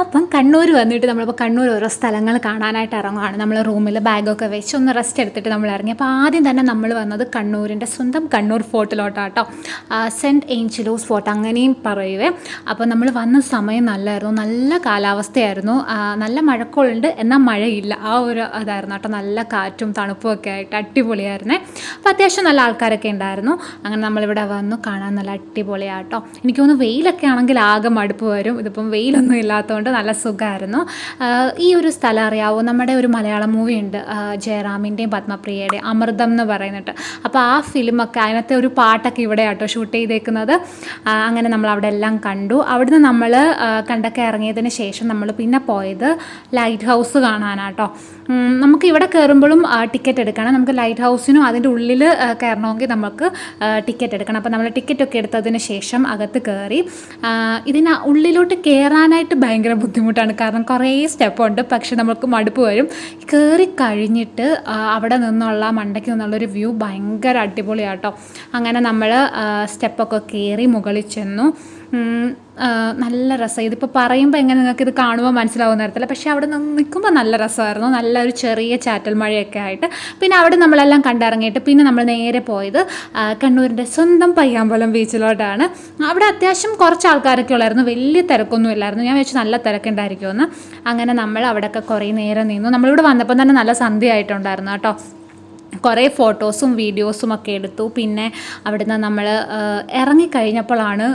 അപ്പം കണ്ണൂർ വന്നിട്ട് നമ്മളിപ്പോൾ കണ്ണൂർ ഓരോ സ്ഥലങ്ങൾ കാണാനായിട്ട് ഇറങ്ങുകയാണ്. നമ്മൾ റൂമിൽ ബാഗൊക്കെ വെച്ച് ഒന്ന് റെസ്റ്റ് എടുത്തിട്ട് നമ്മൾ ഇറങ്ങി. അപ്പോൾ ആദ്യം തന്നെ നമ്മൾ വന്നത് കണ്ണൂരിൻ്റെ സ്വന്തം കണ്ണൂർ ഫോർട്ടിലോട്ടാട്ടോ. സെൻറ്റ് ഏഞ്ചലോസ് ഫോർട്ട് അങ്ങനെയും പറയുവേ. അപ്പോൾ നമ്മൾ വന്ന സമയം നല്ലതായിരുന്നു, നല്ല കാലാവസ്ഥയായിരുന്നു, നല്ല മഴക്കോളുണ്ട് എന്നാൽ മഴയില്ല, ആ ഒരു ഇതായിരുന്നു കേട്ടോ. നല്ല കാറ്റും തണുപ്പും ഒക്കെ ആയിട്ട് അടിപൊളിയായിരുന്നേ. അപ്പോൾ അത്യാവശ്യം നല്ല ആൾക്കാരൊക്കെ ഉണ്ടായിരുന്നു. അങ്ങനെ നമ്മളിവിടെ വന്നു, കാണാൻ നല്ല അടിപൊളിയാട്ടോ. എനിക്ക് തോന്നുന്നു വെയിലൊക്കെ ആണെങ്കിൽ ആകെ മടുപ്പ് വരും, ഇതിപ്പം വെയിലൊന്നും ഇല്ലാത്തതുകൊണ്ട് നല്ല സുഖമായിരുന്നു. ഈ ഒരു സ്ഥലം അറിയാവോ? നമ്മുടെ ഒരു മലയാളം മൂവി ഉണ്ട്, ജയറാമിൻ്റെയും പത്മപ്രിയയുടെയും അമൃതം എന്ന് പറയുന്നിട്ട്. അപ്പോൾ ആ ഫിലിമൊക്കെ അതിനകത്തെ ഒരു പാട്ടൊക്കെ ഇവിടെ ആട്ടോ ഷൂട്ട് ചെയ്തേക്കുന്നത്. അങ്ങനെ നമ്മൾ അവിടെ എല്ലാം കണ്ടു. അവിടുന്ന് നമ്മൾ കണ്ടൊക്കെ ഇറങ്ങിയതിന് ശേഷം നമ്മൾ പിന്നെ പോയത് ലൈറ്റ് ഹൗസ് കാണാനാട്ടോ. നമുക്ക് ഇവിടെ കയറുമ്പോഴും ടിക്കറ്റ് എടുക്കണം. നമുക്ക് ലൈറ്റ് ഹൗസിനും അതിൻ്റെ ഉള്ളിൽ കയറണമെങ്കിൽ നമുക്ക് ടിക്കറ്റ് എടുക്കണം. അപ്പോൾ നമ്മൾ ടിക്കറ്റൊക്കെ എടുത്തതിന് ശേഷം അകത്ത് കയറി. ഇതിന് ഉള്ളിലോട്ട് കയറാനായിട്ട് ഭയങ്കര ബുദ്ധിമുട്ടാണ്, കാരണം കുറേ സ്റ്റെപ്പുണ്ട്. പക്ഷെ നമുക്ക് മടുപ്പ് വരും. കയറി കഴിഞ്ഞിട്ട് അവിടെ നിന്നുള്ള മണ്ടയ്ക്ക് നിന്നുള്ളൊരു വ്യൂ ഭയങ്കര അടിപൊളിയാട്ടോ. അങ്ങനെ നമ്മൾ സ്റ്റെപ്പൊക്കെ കയറി മുകളിൽ ചെന്നു. നല്ല രസം. ഇതിപ്പോൾ പറയുമ്പോൾ എങ്ങനെ നിങ്ങൾക്ക് ഇത് കാണുമ്പോൾ മനസ്സിലാവുന്ന തരത്തില്ല, പക്ഷേ അവിടെ നിന്ന് നിൽക്കുമ്പോൾ നല്ല രസമായിരുന്നു. നല്ലൊരു ചെറിയ ചാറ്റൽ മഴയൊക്കെ ആയിട്ട്. പിന്നെ അവിടെ നമ്മളെല്ലാം കണ്ടിറങ്ങിയിട്ട് പിന്നെ നമ്മൾ നേരെ പോയത് കണ്ണൂരിൻ്റെ സ്വന്തം പയ്യാമ്പലം ബീച്ചിലോട്ടാണ്. അവിടെ അത്യാവശ്യം കുറച്ച് ആൾക്കാരൊക്കെ ഉള്ളായിരുന്നു, വലിയ തിരക്കൊന്നും ഇല്ലായിരുന്നു. ഞാൻ വെച്ച് നല്ല തിരക്കുണ്ടായിരിക്കുമെന്ന്. അങ്ങനെ നമ്മൾ അവിടെയൊക്കെ കുറേ നേരം നിന്നു. നമ്മളിവിടെ വന്നപ്പോൾ തന്നെ നല്ല സന്ധ്യ ആയിട്ടുണ്ടായിരുന്നു കേട്ടോ. കുറേ ഫോട്ടോസും വീഡിയോസും ഒക്കെ എടുത്തു. പിന്നെ അവിടുന്ന് നമ്മൾ ഇറങ്ങിക്കഴിഞ്ഞപ്പോഴാണ്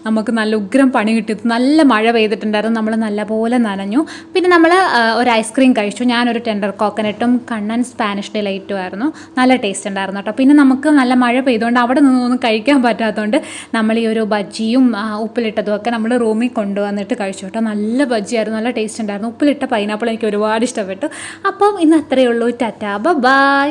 നമുക്ക് നല്ല ഉഗ്രം പണി കിട്ടിയത്. നല്ല മഴ പെയ്തിട്ടുണ്ടായിരുന്നു, നമ്മൾ നല്ലപോലെ നനഞ്ഞു. പിന്നെ നമ്മൾ ഒരു ഐസ്ക്രീം കഴിച്ചു. ഞാനൊരു ടെൻഡർ കോക്കനട്ടും കണ്ണൻ സ്പാനിഷ് ഡിലൈറ്റും ആയിരുന്നു. നല്ല ടേസ്റ്റ് ഉണ്ടായിരുന്നു കേട്ടോ. പിന്നെ നമുക്ക് നല്ല മഴ പെയ്തുകൊണ്ട് അവിടെ നിന്നൊന്നും കഴിക്കാൻ പറ്റാത്തതുകൊണ്ട് നമ്മൾ ഈ ഒരു ബജ്ജിയും ഉപ്പിലിട്ടതും ഒക്കെ നമ്മൾ റൂമിൽ കൊണ്ടുവന്നിട്ട് കഴിച്ചു കേട്ടോ. നല്ല ബജ്ജിയായിരുന്നു, നല്ല ടേസ്റ്റ് ഉണ്ടായിരുന്നു. ഉപ്പിലിട്ട പൈനാപ്പിൾ എനിക്ക് ഒരുപാട് ഇഷ്ടപ്പെട്ടു. അപ്പം ഇന്ന് അത്രയേ ഉള്ളൂ. ടാറ്റാ, ബൈ.